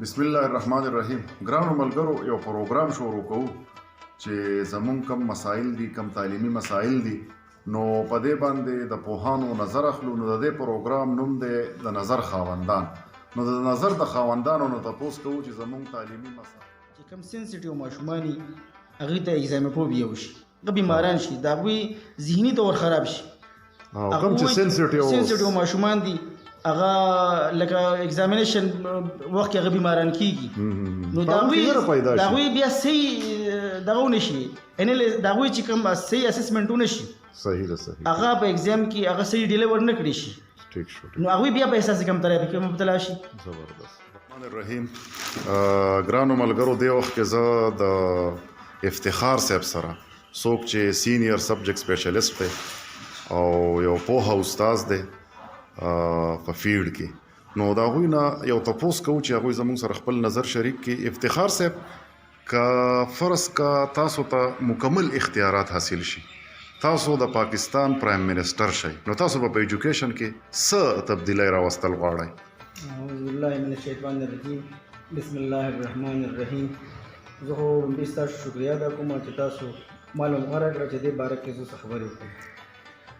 بسم الله الرحمن الرحیم. ګرانو ملګرو، یو پروګرام شروع کوو چې زمون کم مسائل دي، کم تعلیمي مسائل دي، نو په دې باندې د پوهانو نظر اخلو. نو د دې پروګرام نوم دی د نظر خاوندان. نو د نظر د خاوندانو نو تاسو کوو چې زمون تعلیمي مسائل چې کم سنسټیو ماشومانی هغه ته ایزاموفوبیا وشي، هغه بیماران شي، دا غوي ذهني طور خراب شي. کوم چې سنسټیو ماشومان دي هغه لکه ایگزامینیشن وخت هغه بیماران کیږي، نو دا غوي بیا صحیح دغه نشي، ان دا غوي چې کوم صحیح اسسمنټونه شي، صحیح ده صحیح هغه په ایگزام کې هغه صحیح ډیلیور نه کړی شي، ٹھیک شو، نو هغه بیا په احساس کم طرف کې مبتلا شي. زبردست. الرحمن الرحیم. ګرانو ملګرو، دی وخت کې زه د افتخار صاحب سره څوک چې سینیئر سبجیکټ سپیشلیسټ دی او یو پوهه استاد دی په فیلډ کې، نو د هغوی نه یو تپوس کوو چې هغوی زموږ سره خپل نظر شریک کړي. افتخار صاحب، که فرض کا تاسو ته مکمل اختیارات حاصل شي، تاسو د پاکستان پرایم منسٹر شئ، نو تاسو په ایجوکیشن کې څه تبدیلی راوستل غواړئ؟ اعوذ بالله من الشیطان الرجیم، بسم الله الرحمن الرحیم. زه خو همدې ستاسو شکریا ادا کوم چې تاسو معلوم غوره کړه چې دې باره کې زه څه خبرې وکړم.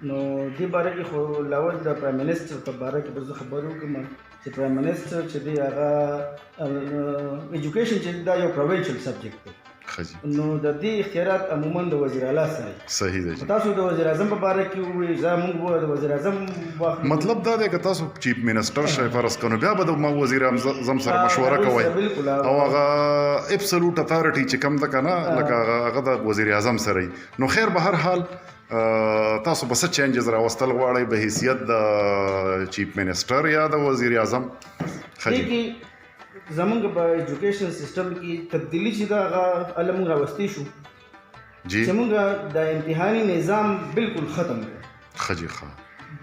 نو دې باره کې خو لاول د پرایم منسټر په باره کې به زه خبرې وکړم چې پرایم منسټر چې دی هغه ایجوکیشن چې دا یو پروینشل سبجیکټ دی، نو د دې اختیارات عموما د وزیر اعلی سره. صحیح دی. تاسو د وزیر اعظم په باره کې وایي، زموږ د وزیر اعظم مطلب دا دی که تاسو چیف منسټر شئ فرض کړو، بیا به د وزیر اعظم سره مشوره کوئ او هغه اپسلوټ اتھارټي چې کوم ده که نه، لکه هغه د وزیر اعظم سره وي. نو خیر به هر حال تاسو به څه چینجز راوستل غواړئ په حیثیت د چیف منسټر یا د وزیر اعظم؟ زمونږ په ایجوکیشن سیستم کې تبدیلی چې دا هغه علم راوستی شو چې مونږ د امتحاني نظام بالکل ختم کړ. ښه جي ښه.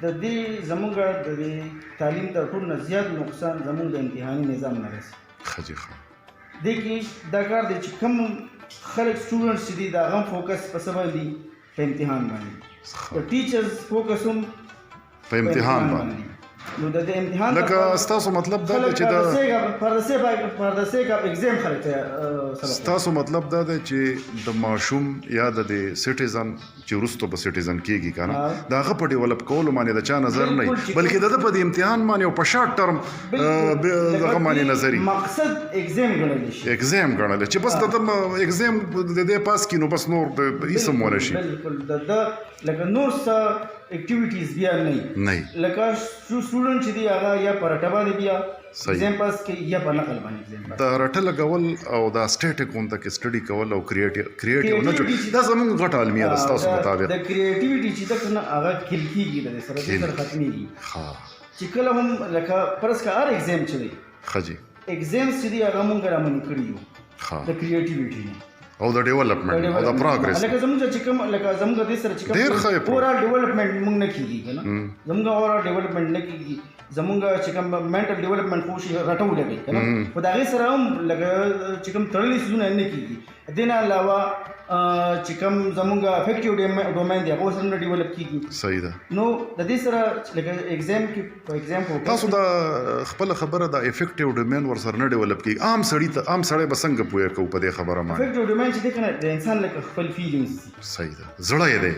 د دې زمونږ د تعلیم تر ټولو نه زیات نقصان زمونږ د امتحاني نظام نه رسي. ښه جي ښه. دې کې دا کار دی چې کوم خلک سټوډنټس چې دي د هغه فوکس په څه باندې، په امتحان باندې، د ټیچرز فوکس هم په امتحان باندې. نو د امتحان لکه ستاسو مطلب دا دی چې د سیک اف ایگزام خلک ستاسو مطلب دا دی چې د ماشوم یا د سټیزن چې وروسته به سټیزن کیږي که نه، د هغه په ډیولپ کولو باندې د چا نظر نه وي، بلکې د ده په د امتحان باندې او په شارټ ټرم دغه باندې نظر وي. مقصد ایگزام ګڼلی شي، ایگزام ګڼلی چې بس د ده ایگزام د دې پاس کړي، نو بس نور هېڅ هم ونه شي. بالکل د ده لکه نور څه اکټیویټیز بیا نه وي، لکه سټوډنټ چې دی هغه یا په رټه باندې بیا ایگزام پاس کوي یا په نقل باندې ایگزام پاس. د رټه لګول او دا سټیټیک غونډه کې سټډي کول او کریټیو نه جوړ، دا زموږ غټه المیه ده ستاسو مطابق. د کریټیویټي چې ده که نه هغه کل کېږي، د سره ختمېږي. چې کله هم لکه فرض که هر ایگزام چې دی، ښه جي، ایگزام چې دی هغه مونږ رامنې کړي یو د کریټیویټي نه او د ډیولپمنټ او د پروګرس. لکه زموږ چې کوم لکه زموږ د سره چې کوم اورال ډیولپمنټ موږ نه کیږي کنه، زموږ اورال ډیولپمنټ نه کیږي، زموږ چې کوم منټل ډیولپمنٹ خو شي راټول لګي کنه، خو دا غي سره هم لکه چې کوم تړلې سونه نه کیږي. دینه علاوه چې کوم زموږ افیکټیو ډومین دی هغه سره ډیولپ کیږي. صحیح ده. نو د دې سره لکه ایگزام کې په ایگزام فوکس تاسو دا خپل خبره د افیکټیو ډومین ور سره نه ډیولپ کیږي. عام سړی به څنګه پوهه کوي په دې خبره باندې؟ افیکټیو ډومین چې کنه د انسان لکه خپل فیلینګز. صحیح ده. زړه یې دی،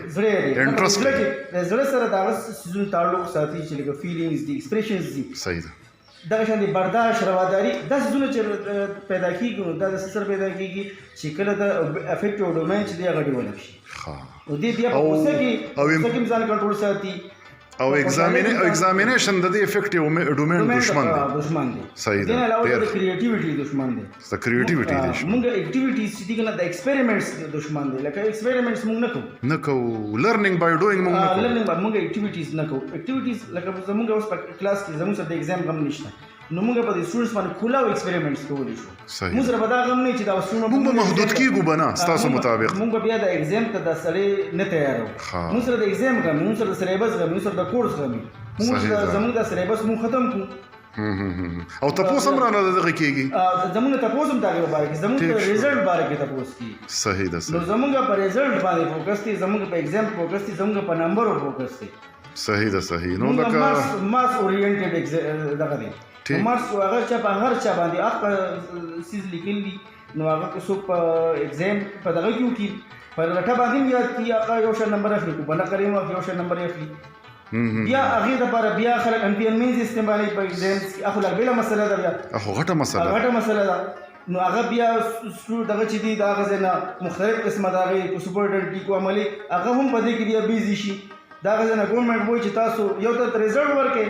انټرست دی، د زړه سره دا سيزون تعلق ساتي چې لکه فیلینګز دي، ایکسپریشنز دي. صحیح ده. دا شان دي برداشت، رواداری، دا سيزونه چې پیدا کیږي، دا د سر پیدا کیږي چې کله د افیکټیو ډومین چې دی هغه ډیولپ شي. او دې بیا په اوسه کې ځان کنټرول ساتي. او ایگزامینیشن د دې افیکټیو ډومین دشمن دی. صحیح ده. د کریټیویټي دشمن دی. د کریټیویټي دی. موږ اکټیویټیز چې دي کنه د ایکسپریمنټس دشمن دی. لکه ایکسپریمنټس موږ نه کوو، لرنینګ بای ډوینګ موږ نه کوو، لرنینګ بای موږ اکټیویټیز نه کوو. اکټیویټیز لکه زموږ اوس په کلاس کې زموږ سره د ایگزام غم نشته، نو موږ په دې سټوډنټس باندې کھلا ایکسپریمنټس کولی شو. موږ سره به دا غم نه چې دا سټوډنټ موږ محدود کیږو بنا ستاسو مطابق. موږ بیا د ایگزام ته د سړی نه تیارو، موږ سره د ایگزام غم، موږ سره د سلیبس غم، موږ سره د کورس غم، موږ سره زموږ د سلیبس موږ ختم کو. او تاسو هم رانه دغه کیږي، زموږ تاسو هم دا غواړي چې زموږ په ریزلټ باره کې تاسو کی. صحیح ده. نو زموږ په ریزلټ باندې فوکس دي، زموږ په ایگزام فوکس دي، زموږ په نمبر فوکس دي. صحیح ده صحیح نو موږ لکه ماس اورینټډ دغه دی ٹھیک. مارس هغه چا په هر چا باندې هغه سیز لیکل دي نو هغه که څوک په ایگزام په دغه کې وکړي په رټه باندې یاد کړي هغه یو شان نمبر اخلي په بله کریم یو شان نمبر اخلي بیا هغې دپاره بیا خلک انټین مینز استعمالوي په ایگزام کې اخو لا بېله مسله ده بیا اخو غټه مسله غټه مسله ده نو هغه بیا دغه چې دي د هغه ځای نه مختلف قسمه د هغې په سپورټنټ کو عملي هغه هم په دې کې بیا بیزي شي دا هغه ځای نه ګورنمنټ وایي چې تاسو یو ته ریزلټ ورکړئ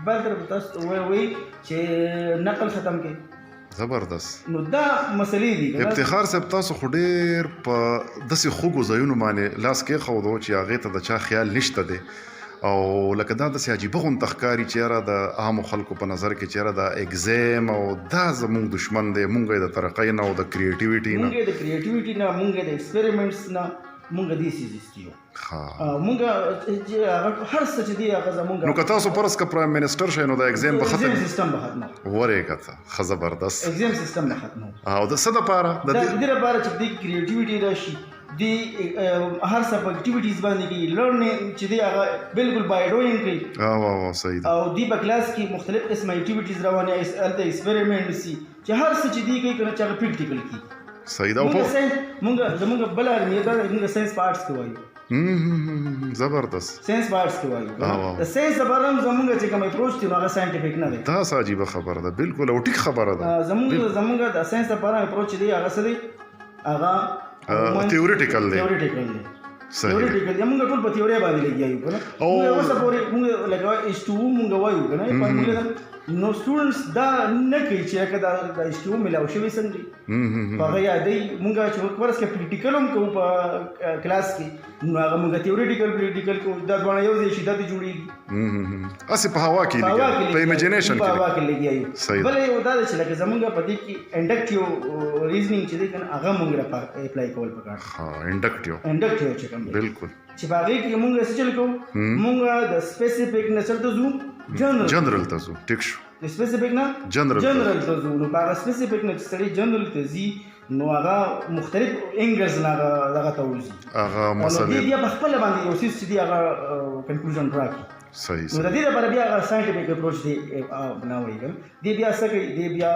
بل طرف تاسو وایي چې نقل ختم کړئ زبردست نو دا مسلې دي افتخار صاحب تاسو خو ډېر په داسې خوږو ځایونو باندې لاس کېښودو چې هغې ته د چا خیال نشته دی او لکه دا داسې عجیبه غونته ښکاري چې یاره د عامو خلکو په نظر کې چې یاره دا ایګزام او دا زموږ دشمن دی مونږ یې د ترقۍ نه او د کریټیویټي نه مونږ د کریټیویټي نه مونږ د ایکسپریمنټس نه مونږ دې سیز استیو مونږ هر څه چې دی هغه زمونږ نو که تاسو فرض که پرایم منسټر شئ نو د ایګزام به ختم سیستم به ختم ورېږه ته ښه زبردست ایگزام سیستم به ختم او د څه دپاره د دې لپاره چې دې کریټیویټي راشي دی هر څه په اکټیویټیز باندې کوي لرنینګ چې دی هغه بالکل بای ډوینګ کوي او صحیح ده او دی په کلاس کې مختلف قسمه اکټیویټیز روانې هلته ایکسپریمنټ سي چې هر څه چې دی کوي کنه چې هغه پریکټیکل کی صحیح ده مونږ زمونږ بل علمي ده موږ ساينس پارټس کې وایو زبردست ساينس پارټس کې وایو د ساينس لپاره زمونږ چې کوم اپروچ دی هغه ساينټیفیک نه دی دا څه عجیبه خبره ده بالکل او ټیک خبره ده زمونږ د ساينس لپاره اپروچ دی هغه څه دی هغه تھیوریټیکل دی تھیوریټیکل موږ ټول په تھیوري باندې لګیایو کنه موږ اوس پورې موږ لګا H2 موږ وایو کنه په موږ نو سټوډنټس دا نه کوي چې کدا د H2 ملاو شوی څنګه هغه یادې موږ چې ورس کې پریکټیکل هم کوو په کلاس کې نو هغه موږ تھیوریټیکل پریکټیکل کوو دا ډول یو ځای شي د جوړیږي اسی په هوا کې لګي په ایمیجینیشن په هوا کې لګیایو بل یو دا چې لکه زمونږ په دې کې انډکټیو ریزنینګ چې دی کنه هغه موږ را اپلای کول پکار ها انډکټیو چې کوم بالکل چې باغې کې موږ څه چل کوو موږ د سپیسیفیک نظر ته ځو جنرال ته ځو ټیک شو د سپیسیفیک نه جنرال ته ځو نو هغه سپیسیفیک نه چې سړی جنرال ته ځي نو هغه مختلف انګلز نه هغه ته ورځي هغه مسله بیا په خپل باندې یو څه چې دی هغه کنکلوژن راکړي صحیح نو د دې لپاره بیا هغه ساينټیفیک اپروچ دی بناوي ګل دی بیا څه کوي دی بیا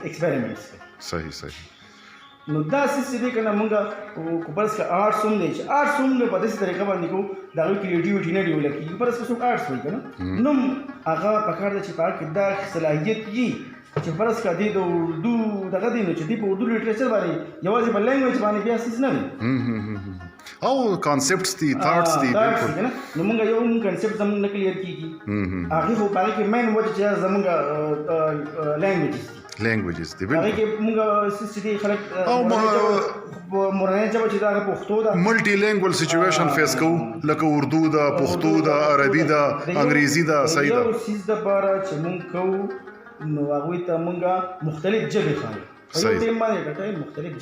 ایکسپریمنټس صحیح نو دا څه دې کنه مونږه کو پرس کا آرټس هم دی چې آرټس هم په داسې طریقه باندې کو دا کریټیویټی نه ډیولپ کیږي پرس کو آرټس وایي کنه نو هغه پکار د چې پاک دا صلاحیت یي چې پرس کا دی د اردو دغه دی نو چې دی په اردو لټریچر باندې یوازې په لینګویج باندې بیا سیس نه وي او کانسپټس دي ثاټس دي بالکل نو مونږ یو کانسپټ زموږ نه کلیر کیږي هغه خو پاره کې مین وجه چې زموږ لینګویجز دي هغه کې موږ سیس دي خلک او مورنۍ ژبه چې دا پښتو ده ملټي لینګوال سچويشن فیس کو لکه اردو ده پښتو ده عربي ده انګریزي ده صحیح ده یو سیس د بارا چې مونږ کو نو هغه ته مونږه مختلف ژبې خایو یو ټیم باندې ټاټای مختلف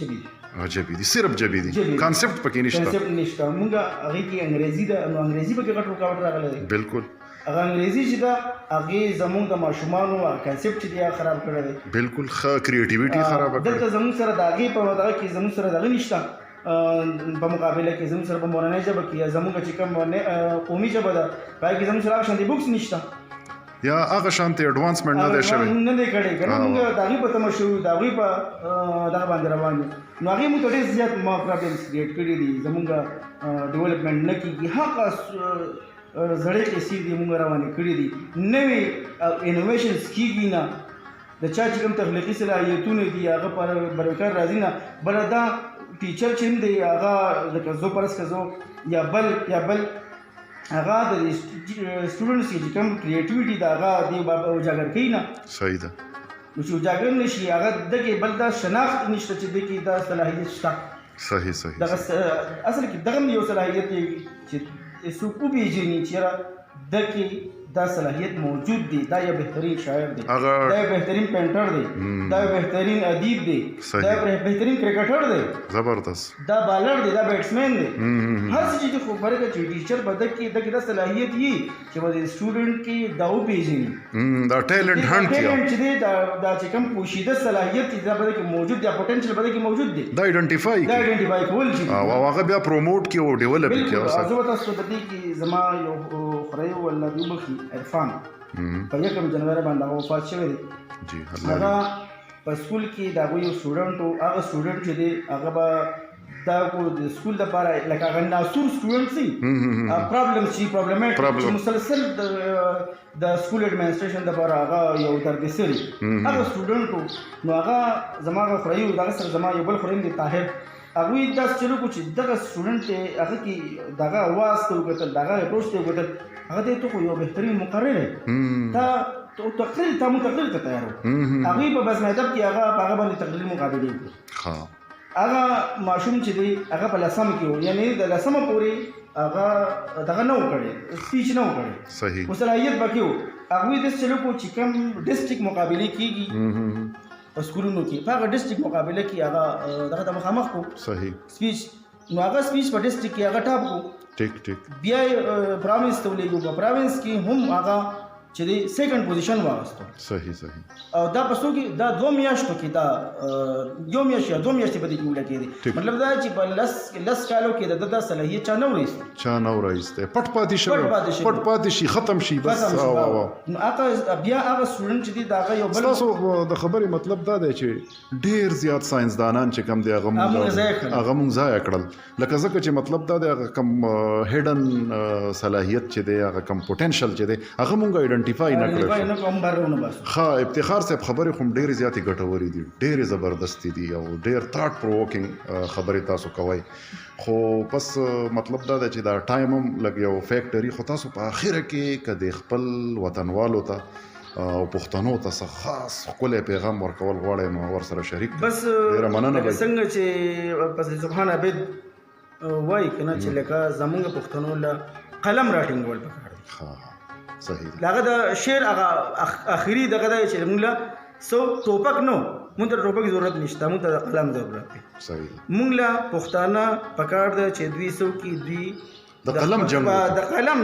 ژبې دي صرف ژبې دي کانسپټ پکې نشته مونږه هغه کې انګریزي ده نو انګریزي پکې غټ رکاوټ راغلی بالکل هغه انګریزي چې دا هغه زموږ د ماشومانو کانسپټ چې دی خراب کړی دی بالکل کریټیویټي خراب کړی دلته زموږ سره د هغې په وضعه کې زموږ سره دغه نشته په مقابله کې زموږ سره په مورنۍ ژبه کې زموږ چې کوم قومي ژبه ده په کې زموږ سره هغه شانتي بوکس نشته یا هغه شانتي اډوانسمنټ نه دی شوی نه دی کړی کنه موږ د هغې په تمه شو د هغوی په دغه باندې روان یو نو هغې موږ ته ډېر زیات پرابلمس کریټ کړي دي زموږ ډیولپمنټ نه کېږي هغه زړې کیسې دي موږ روانې کړي دي نوې انوویشنز کېږي نه د چا چې کوم تخلیقي صلاحیتونه دي هغه برکر راځي نه بله دا ټیچر چې هم دی هغه لکه زه فرض که زه یا بل هغه د سټوډنټس چې کوم کریټیویټي دا هغه دی اجاګر کوي نه صحیح ده نو چې اجاګر نشي هغه دغه بل دا شناخت نشته چې دغه دا صلاحیت شته صحیح دغه اصل کې دغه یو صلاحیت دی چې څوک وپېژني چې دغه دا صلاحیت موجود دی، دا یو بهترین شاعر دی، هغه- دا یو بهترین پینټر دی، دا یو بهترین ادیب دی، صحیح. دا یو بهترین کرکټر دی، زبردست. دا بالر دی، دا بیټسمین دی. هر څه چې خو فرق چې ټیچر په دغه کې دا صلاحیت یي چې په سټوډنټ کې دا وپېژني دا ټیلنټ هانټ کیا ټیلنټ چې دی دا چې کوم پوشیده صلاحیت چې دا په دغه کې موجود دی، پوتنشل په دغه کې موجود دی، دا ایڈنټیفای دا کی آئیډینټیفای کول شي او هغه بیا پروموټ کی او ډیولپ کی بالکل. اوسه. زه تاسو ته دې کې زما یو خړی ولا دی مخي عرفان په 1 جنوري باندې هغه وفات شوی دی. جی هغه الله په سکول کې دا یو سټوډنټ او هغه سټوډنټ چې دی هغه به دا کو د سکول د لپاره لکه هغه ناسور سټوډنټ سي پرابلم شي پرابلمټ مسلسل د سکول اډمنسټریشن د لپاره هغه یو درګسري هغه سټوډنټ نو هغه زما خړی او دا سره زما یو بل خړی دی طاهر هغوی داسې چلو کو چې دغه سټوډنټ هغه کې دغه اواز ته وکتل، دغه اپروچ ته وکتل، هغه ته ته خو یو بهترین مقرر دی، تا تقریر ته مو تقریر ته تیار وو. هغوی په بزم ادب کې هغه باندې تقریر مقابلې وکړي. هغه ماشوم چې دی هغه په لسم کې و، یعنی د لسمه پورې هغه دغه نه و کړی، سپیچ نه و کړی، صحیح صلاحیت پکې و. هغوی داسې چلو کو چې کوم ډسټرکټ مقابلې کېږي په سکولونو کې، په هغه ډسټرکټ مقابله کې هغه دغه ته مخامخ کو صحیح سپیچ، نو هغه سپیچ په ډسټرکټ کې هغه ټاپ کو، ټیک ټیک بیا پروینس ته ولېږو، په پروینس کې هم هغه چې دی سیکنډ پوزیشن واغستو. صحیح صحیح. او دا پسو کې دا 2 میاشتو کې دا یو میاشت یا 2 میاشتې په دې کې ولګېدې. مطلب دا چې په لس کالو کې د صلاحیت چا نه ورایسته، چا نه ورایسته، پټ پاتې شو، پټ پاتې شي، ختم شي بس. نو هغه بیا هغه سټوډنټ چې دی دا هغه یو بل تاسو د خبرې مطلب دا دی چې ډیر زیات ساينسدانان چې کم دی هغه مونږ ضایع کړل، لکه ځکه چې مطلب دا دی هغه کم هیډن صلاحیت چې دی هغه کم پوتنشل چې دی هغه مونږ آئیډنټیفای نه کړل. ها افتخار صاحب خبرې خو ډېرې زیاتې ګټورې دي، ډېرې زبردستې دي او ډېر تھاټ پرووکینګ خبرې تاسو کوئ، خو بس مطلب دا دی چې دا ټایم هم لږ یو فیکټري، خو تاسو په اخره کې که د خپل وطنوالو ته او پښتنو ته څه خاص ښکلی پیغام ورکول غواړئ نو ورسره شریک بس ډېره مننه به څنګه چې پس سبحان عبید وایي که نه چې لکه زمونږ پښتنو له قلم راټینګول پکار دی. ها صحیح دی. هغه د شعر هغه اخري دغه دی چې موږ له سو ټوپک نو موږ ته ټوپک ضرورت نشته، موږ ته د قلم ضرورت دی. صحیح دی. موږ له پښتانه پکار دی چې دوی سو کې دوی د قلم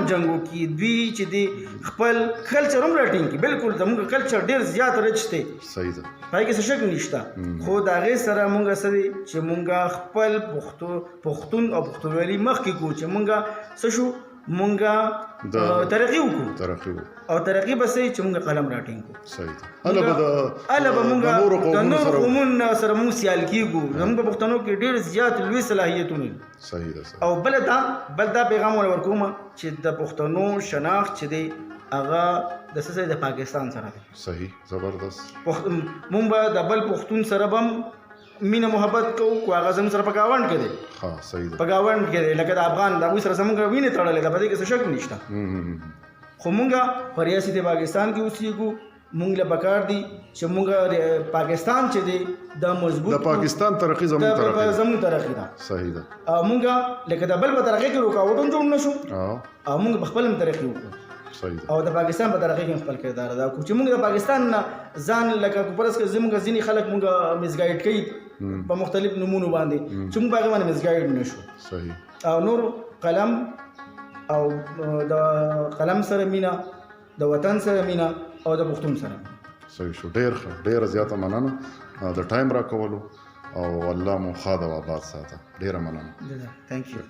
جنگو کې دوی چې دی خپل کلچر هم راټینګ کړي. بالکل زموږ کلچر ډېر زیات رچ دی، صحیح ده، پای کې څه شک نشته، خو د هغې سره موږ څه دی چې موږ خپل پښتون او پښتونولي مخکې کړو چې موږ څه شو، موږ ترقي وکړو او ترقي به صحیح چې موږ قلم راټینګ کړو. صحیح ده. هله به موږ د نورو قومونو سره موږ سیال کېږو، زموږ په پښتنو کې ډېر زیات لوی صلاحیتونه دي. صحیح ده. او بل دا پیغام ورکوم چې د پښتنو شناخت چې دی هغه د څه د پاکستان سره دی. صحیح، زبردست. موږ به د بل پښتون سره به مینه محبت کوو، خو هغه زموږ سره په ګاونډ کې دی. ها صحیح ده. په ګاونډ کې دی، لکه د افغان د هغوی سره زموږ وینې تړلې ده، په دې کې څه شک نشته. خو موږ په ریاست پاکستان کې اوسېږو، موږ له پکار دي چې موږ پاکستان چې دی دا مضبوط، د پاکستان ترقي زموږ ترقي ده. صحیح ده. او موږ لکه د بل په ترقي کې رکاوټونه جوړ نه شو او موږ په خپل هم ترقي وکړو. صحیح ده. او د پاکستان په ترقي کې خپل کردار ادا کړو چې موږ د پاکستان نه ځان لکه پرس کې زموږ ځینې خلک موږ مسګایډ کوي په مختلف نمونو باندې چې موږ هغه باندې مسګایډ نشو. صحیح. او نور قلم او د قلم سره مینا، د وطن سره مینا او د پښتون سره. صحیح شو. ډېر زیاته مننه د ټایم راکولو او الله مو ښاد او آباد ساته. ډېره مننه. تhank you.